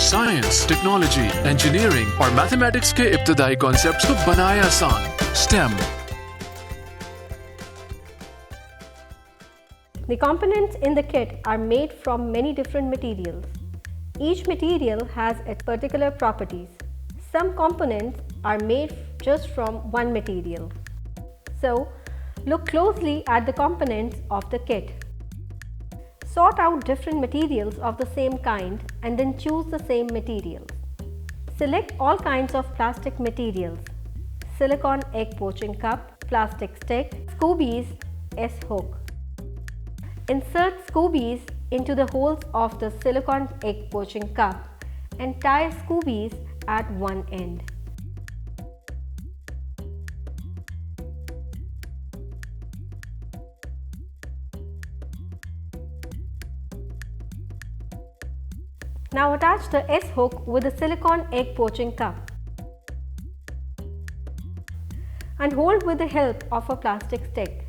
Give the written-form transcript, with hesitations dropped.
Science, technology, engineering और mathematics के इब्तदाई कॉन्सेप्ट्स को बनाया आसान। STEM। The components in the kit are made from many different materials. Each material has its particular properties. Some components are made just from one material. So, look closely at the components of the kit. Sort out different materials of the same kind and then choose the same materials. Select all kinds of plastic materials: silicone egg poaching cup, plastic stick, scoobies, S-hook. Insert scoobies into the holes of the silicone egg poaching cup and tie scoobies at one end. Now attach the S-hook with the silicone egg poaching cup and hold with the help of a plastic stick.